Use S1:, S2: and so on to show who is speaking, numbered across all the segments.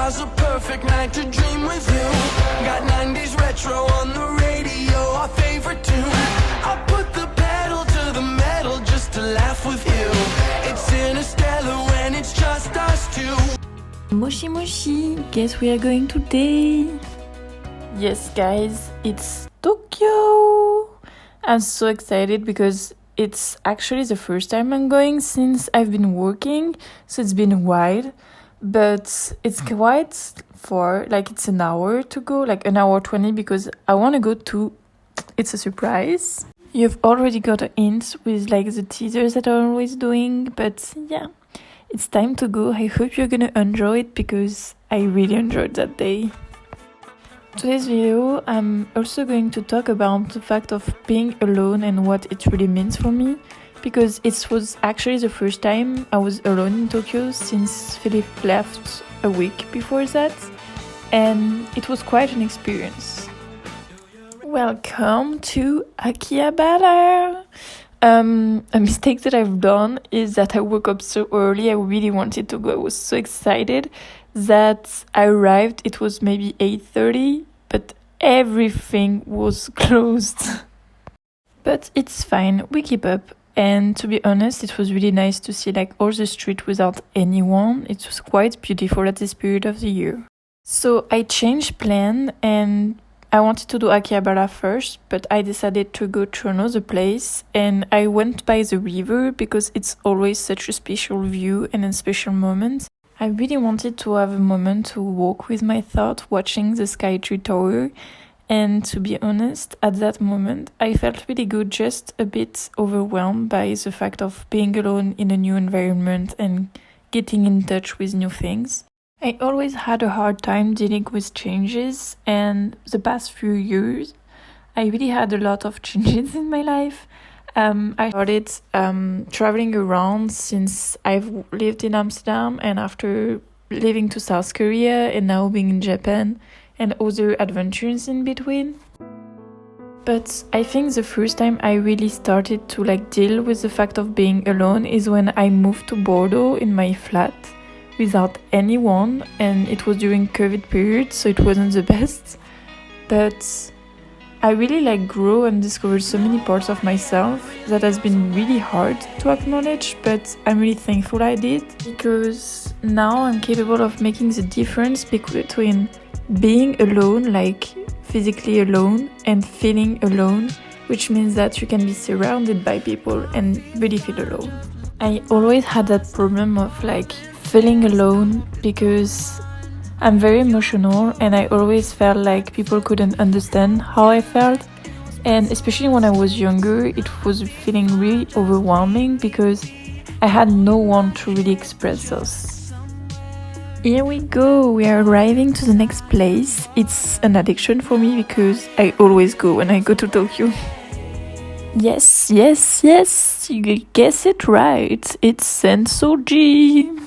S1: Now's a perfect night to dream with you. Got 90s retro on the radio, our favorite tune. I put the pedal to the metal just to laugh with you. It's interstellar when it's just us two.
S2: Moshi Moshi, guess we are going today? Yes guys, it's Tokyo! I'm so excited because it's actually the first time I'm going since I've been working, so it's been a while, but it's quite far, like it's an hour to go, like an hour 20, because I want to go to, it's a surprise. You've already got a hint with like the teasers that I'm always doing, but yeah, it's time to go. I hope you're gonna enjoy it because I really enjoyed that day. Today's video, I'm also going to talk about the fact of being alone and what it really means for me, because it was actually the first time I was alone in Tokyo since Philip left a week before that, and it was quite an experience. Welcome to Akihabara! A mistake that I've done is that I woke up so early. I really wanted to go. I was so excited that I arrived. It was maybe 8:30, but everything was closed. But it's fine. We keep up. And to be honest, it was really nice to see like all the street without anyone. It was quite beautiful at this period of the year. So I changed plan and I wanted to do Akihabara first, but I decided to go to another place, and I went by the river because it's always such a special view and a special moment. I really wanted to have a moment to walk with my thought watching the Skytree Tower, and to be honest, at that moment I felt really good, just a bit overwhelmed by the fact of being alone in a new environment and getting in touch with new things. I always had a hard time dealing with changes, and the past few years I really had a lot of changes in my life. I started traveling around since I've lived in Amsterdam, and after living to South Korea and now being in Japan and other adventures in between. But I think the first time I really started to like deal with the fact of being alone is when I moved to Bordeaux in my flat without anyone, and it was during COVID period, so it wasn't the best, but I really like grew and discovered so many parts of myself that has been really hard to acknowledge, but I'm really thankful I did, because now I'm capable of making the difference between being alone, like physically alone, and feeling alone, which means that you can be surrounded by people and really feel alone. I always had that problem of like feeling alone because I'm very emotional, and I always felt like people couldn't understand how I felt, and especially when I was younger it was feeling really overwhelming because I had no one to really express us. Here we go, we are arriving to the next place. It's an addiction for me because I always go when I go to Tokyo. Yes, you guess it right, it's Sensoji.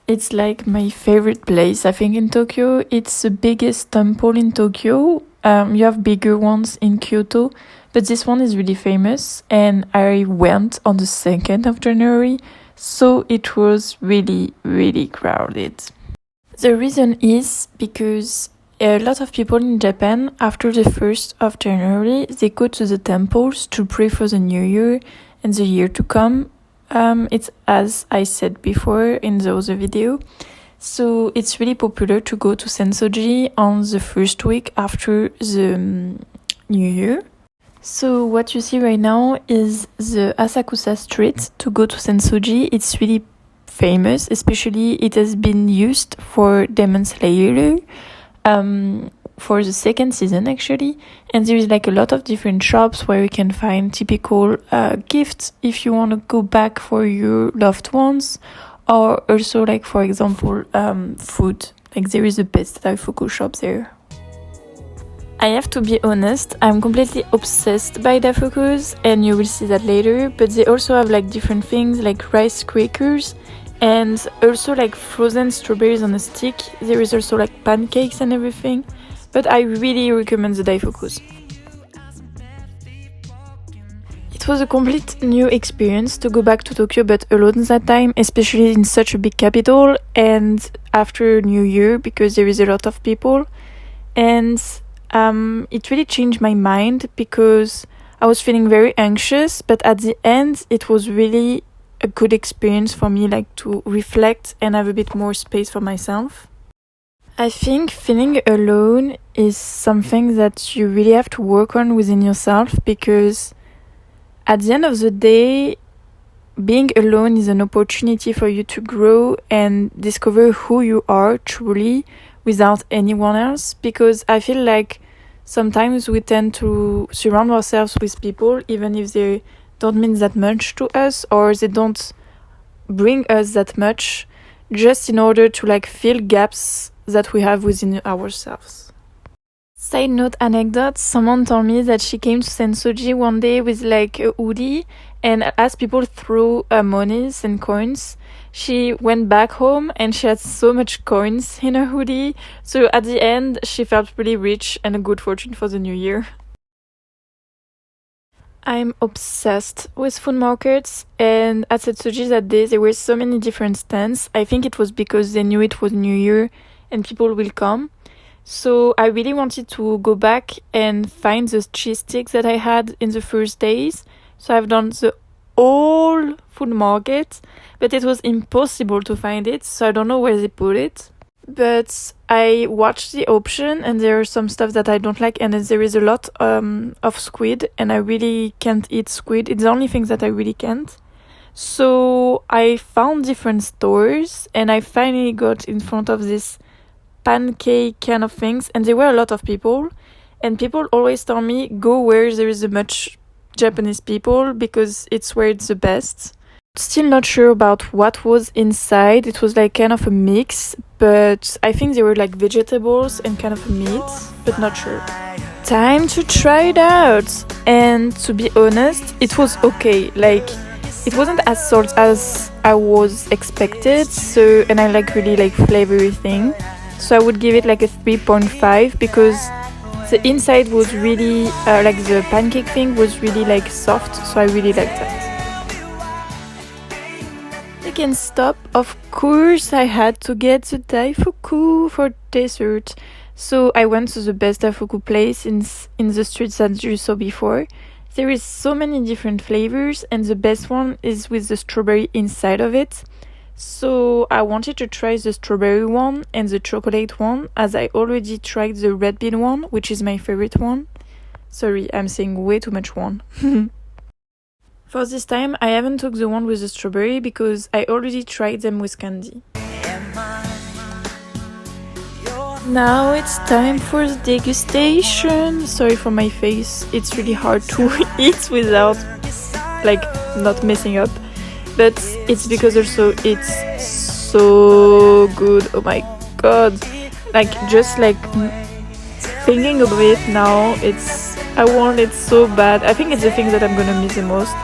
S2: It's like my favorite place, I think, in Tokyo. It's the biggest temple in Tokyo. You have bigger ones in Kyoto, but this one is really famous, and I went on the 2nd of January, so it was really crowded. The reason is because a lot of people in Japan, after the 1st of January, they go to the temples to pray for the new year and the year to come. It's as I said before in the other video, so it's really popular to go to Sensoji on the first week after the New Year. So what you see right now is the Asakusa Street to go to Sensoji. It's really famous, especially it has been used for Demon Slayer for the 2nd season actually, and there is like a lot of different shops where you can find typical gifts if you want to go back for your loved ones, or also like for example food, like there is a best Daifuku shop there. I have to be honest, I'm completely obsessed by Daifukus, and you will see that later, but they also have like different things like rice crackers and also like frozen strawberries on a stick. There is also like pancakes and everything, but I really recommend the Daifukus. It It was a complete new experience to go back to Tokyo, but alone that time, especially in such a big capital and after New Year because there is a lot of people. And it really changed my mind because I was feeling very anxious, but at the end, it was really a good experience for me, like to reflect and have a bit more space for myself. I think feeling alone is something that you really have to work on within yourself because at the end of the day, being alone is an opportunity for you to grow and discover who you are truly without anyone else. Because I feel like sometimes we tend to surround ourselves with people even if they don't mean that much to us or they don't bring us that much, just in order to like fill gaps that we have within ourselves. Side note anecdote, someone told me that she came to Sensoji one day with like a hoodie, and as people threw monies and coins, she went back home and she had so much coins in her hoodie, so at the end she felt really rich and a good fortune for the new year. I'm obsessed with food markets, and at Setsuji that day there were so many different stands. I think it was because they knew it was New Year and people will come. So I really wanted to go back and find the cheese sticks that I had in the first days. So I've done the whole food market, but it was impossible to find it, so I don't know where they put it. But I watched the option and there are some stuff that I don't like, and there is a lot of squid, and I really can't eat squid. It's the only thing that I really can't. So I found different stores and I finally got in front of this pancake kind of things, and there were a lot of people, and people always tell me go where there is a much Japanese people because it's where it's the best. Still not sure about what was inside. It was like kind of a mix, but I think they were like vegetables and kind of a meat, but not sure. Time to try it out. And to be honest, it was okay. Like it wasn't as salty as I was expected, so, and I like really like flavory thing. So I would give it like a 3.5 because the inside was really like the pancake thing was really like soft, so I really liked that. Second stop, of course, I had to get the daifuku for dessert. So I went to the best daifuku place in the streets that you saw before. There is so many different flavors, and the best one is with the strawberry inside of it. So I wanted to try the strawberry one and the chocolate one, as I already tried the red bean one, which is my favorite one. Sorry, I'm saying way too much one. For this time, I haven't took the one with the strawberry because I already tried them with candy. Now it's time for the degustation. Sorry for my face, it's really hard to eat without like not messing up. But it's because also it's so good. Oh my god. Like just like thinking of it now, I want it so bad. I think it's the thing that I'm gonna miss the most.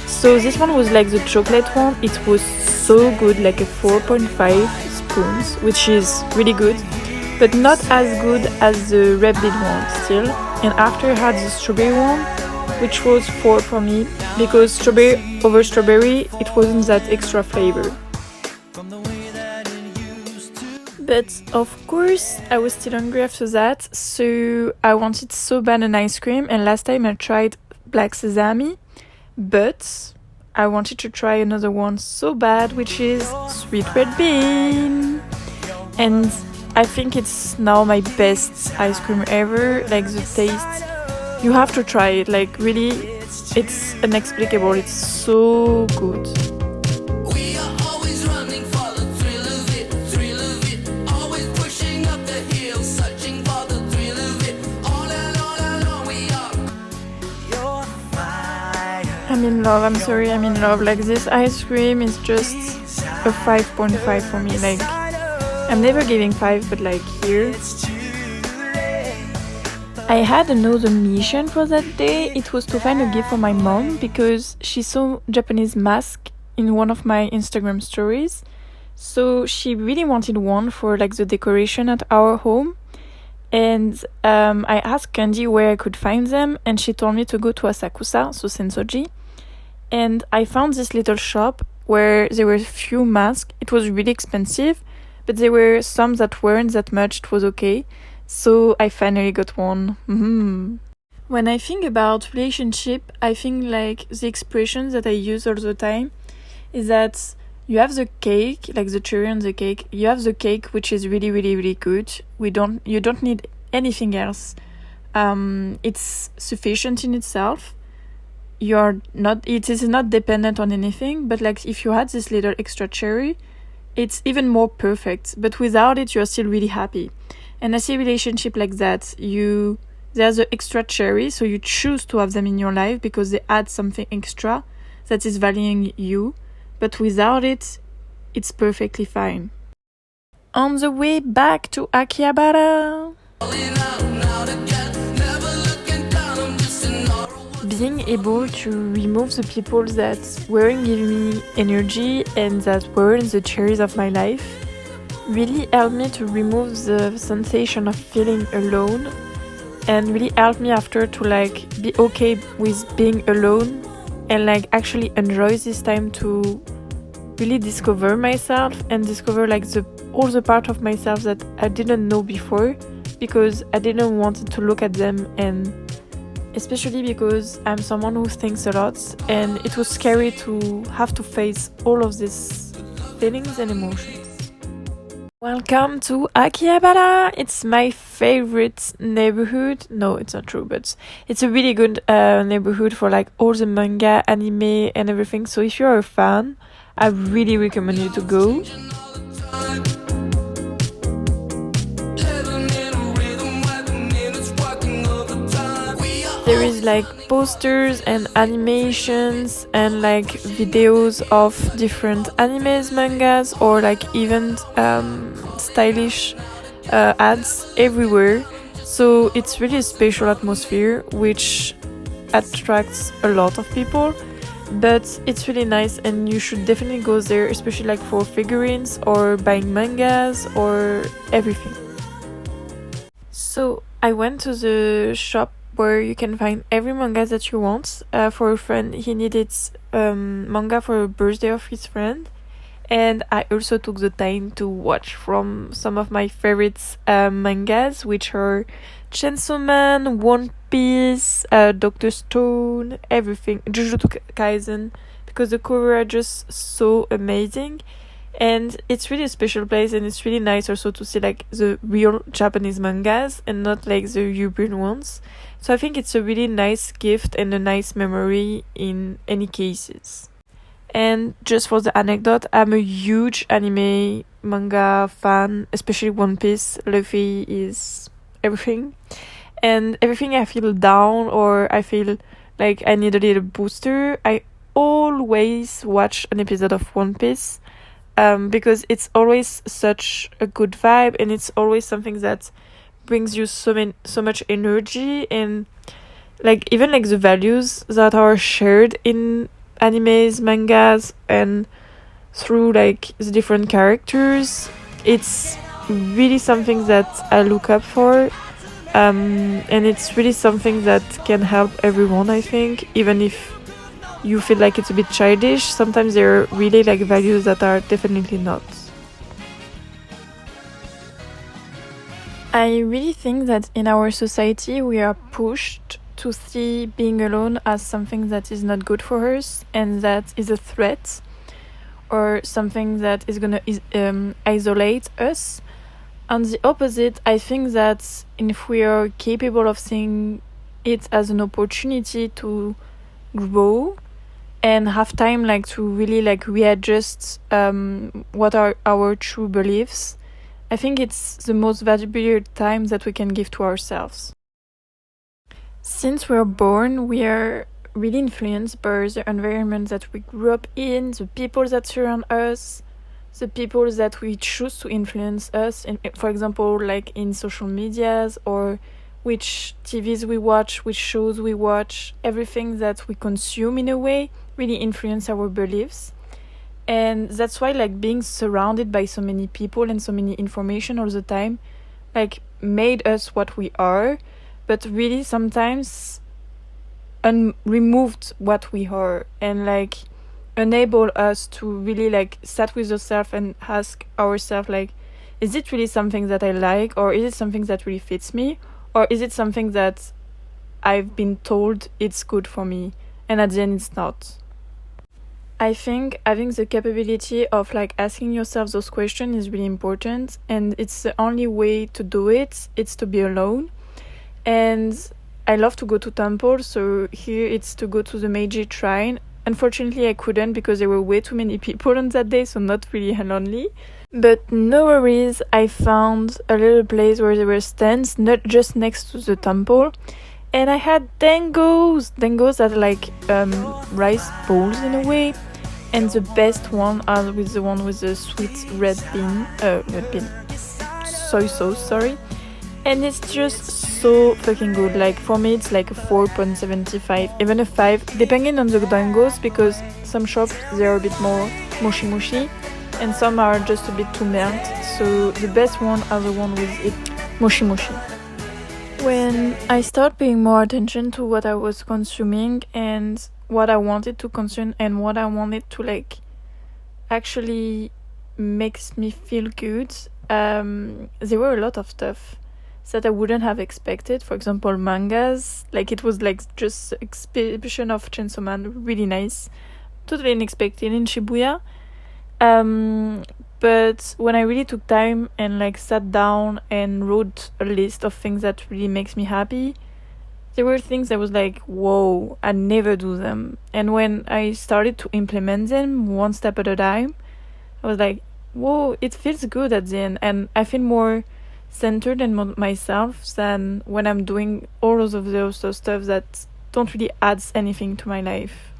S2: So this one was like the chocolate one. It was so good, like a 4.5 spoons, which is really good, but not as good as the red bean one still. And after I had the strawberry one, which was 4 for me, because strawberry over strawberry, it wasn't that extra flavor. But of course, I was still hungry after that, so I wanted so bad an ice cream, and last time I tried black sesame, but I wanted to try another one so bad, which is sweet red bean. And I think it's now my best ice cream ever, like the taste. You have to try it, like really, it's inexplicable, it's so good.
S1: We are always running for the thrill of it, always pushing up the hill, searching for the thrill of it, all along we are. You're fire.
S2: I'm in love, I'm sorry, I'm in love. Like this ice cream is just a 5.5 for me, like I'm never giving 5, but like here. I had another mission for that day. It was to find a gift for my mom because she saw Japanese mask in one of my Instagram stories. So she really wanted one for like the decoration at our home. And I asked Candy where I could find them, and she told me to go to Asakusa, so Sensoji. And I found this little shop where there were a few masks. It was really expensive, but there were some that weren't that much. It was okay. So I finally got one. When I think about relationship, I think like the expression that I use all the time is that you have the cake, like the cherry on the cake. You have the cake, which is really, really, really good. You don't need anything else. It's sufficient in itself. It is not dependent on anything, but like if you had this little extra cherry, it's even more perfect. But without it, you're still really happy. And I see a relationship like that. There's the extra cherry, so you choose to have them in your life because they add something extra that is valuing you. But without it, it's perfectly fine. On the way back to Akihabara, being able to remove the people that weren't giving me energy and that weren't the cherries of my life really helped me to remove the sensation of feeling alone, and really helped me after to like be okay with being alone and like actually enjoy this time to really discover myself and discover like all the part of myself that I didn't know before because I didn't want to look at them, and especially because I'm someone who thinks a lot and it was scary to have to face all of these feelings and emotions. Welcome to Akihabara! It's my favorite neighborhood. No, it's not true, but it's a really good neighborhood for like all the manga, anime and everything. So if you're a fan, I really recommend you to go. There is like posters and animations and like videos of different animes, mangas, or like even stylish ads everywhere. So it's really a special atmosphere which attracts a lot of people, but it's really nice and you should definitely go there, especially like for figurines or buying mangas or everything. So I went to the shop where you can find every manga that you want. For a friend, he needed manga for a birthday of his friend, and I also took the time to watch from some of my favorite mangas, which are Chainsaw Man, One Piece, Doctor Stone, everything, Jujutsu Kaisen, because the cover are just so amazing. And it's really a special place, and it's really nice also to see like the real Japanese mangas and not like the European ones. So I think it's a really nice gift and a nice memory in any cases. And just for the anecdote, I'm a huge anime manga fan, especially One Piece. Luffy is everything. And everything I feel down or I feel like I need a little booster, I always watch an episode of One Piece. Because it's always such a good vibe and it's always something that brings you so much energy, and like even like the values that are shared in animes, mangas, and through like the different characters, it's really something that I look up for, and it's really something that can help everyone, I think, even if you feel like it's a bit childish. Sometimes there are really like values that are definitely not. I really think that in our society we are pushed to see being alone as something that is not good for us and that is a threat or something that is gonna isolate us. On the opposite, I think that if we are capable of seeing it as an opportunity to grow and have time like to really like readjust what are our true beliefs, I think it's the most valuable time that we can give to ourselves. Since we're born, we are really influenced by the environment that we grew up in, the people that surround us, the people that we choose to influence us, for example like in social medias, or which TVs we watch, which shows we watch. Everything that we consume in a way really influence our beliefs. And that's why like being surrounded by so many people and so many information all the time like made us what we are. But really sometimes removed what we are and like enable us to really like sat with yourself and ask ourselves like, is it really something that I like, or is it something that really fits me, or is it something that I've been told it's good for me and at the end it's not. I think having the capability of like asking yourself those questions is really important, and it's the only way to do it. It's to be alone. And I love to go to temple, so here it's to go to the Meiji Shrine. Unfortunately, I couldn't because there were way too many people on that day, so not really lonely. But no worries, I found a little place where there were stands, not just next to the temple. And I had dangos. Dangos are like rice bowls in a way. And the best one are with the one with the sweet red bean, soy sauce, sorry. And it's just so fucking good. Like for me it's like a 4.75, even a 5, depending on the dangos, because some shops they're a bit more mushy and some are just a bit too melt. So the best one are the one with it mushy. When I start paying more attention to what I was consuming and what I wanted to consume and what I wanted to like actually makes me feel good, there were a lot of stuff that I wouldn't have expected. For example, mangas. Like it was like just exhibition of Chainsaw Man, really nice, totally unexpected in Shibuya. But when I really took time and like sat down and wrote a list of things that really makes me happy, there were things that was like, whoa, I never do them. And when I started to implement them one step at a time, I was like, whoa, it feels good at the end. And I feel more centered in myself than when I'm doing all of those stuff that don't really add anything to my life.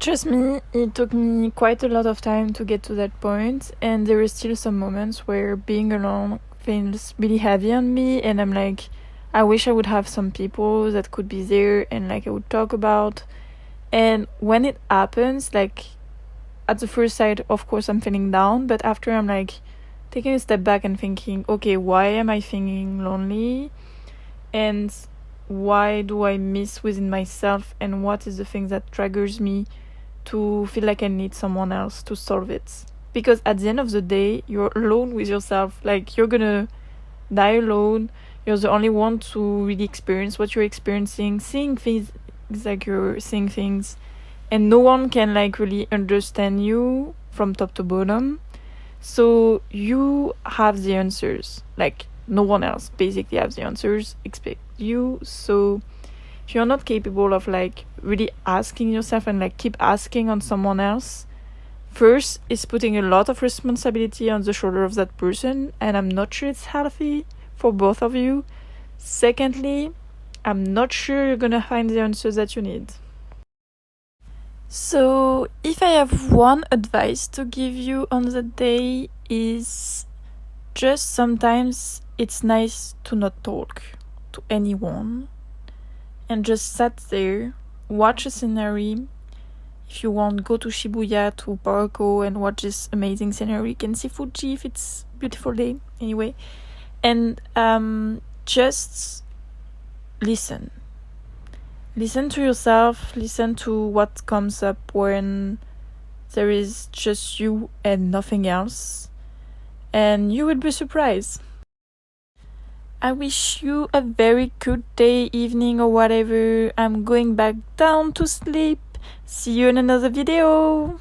S2: Trust me, it took me quite a lot of time to get to that point, and there are still some moments where being alone feels really heavy on me, and I'm like, I wish I would have some people that could be there and like I would talk about. And when it happens, like at the first sight, of course I'm feeling down, but after I'm like taking a step back and thinking, okay, why am I feeling lonely? And why do I miss within myself? And what is the thing that triggers me to feel like I need someone else to solve it? Because at the end of the day, you're alone with yourself. Like you're gonna die alone. You're the only one to really experience what you're experiencing, seeing things like you're seeing things, and no one can like really understand you from top to bottom. So you have the answers. Like no one else basically has the answers except you. So if you're not capable of like really asking yourself and like keep asking on someone else, first it's putting a lot of responsibility on the shoulder of that person, and I'm not sure it's healthy for both of you. Secondly, I'm not sure you're gonna find the answers that you need. So if I have one advice to give you on the day, is just sometimes it's nice to not talk to anyone and just sit there, watch a scenery. If you want, go to Shibuya, to Parco, and watch this amazing scenery. You can see Fuji if it's a beautiful day. Anyway, and just listen to yourself, listen to what comes up when there is just you and nothing else, and you would be surprised. I wish you a very good day, evening, or whatever. I'm going back down to sleep. See you in another video.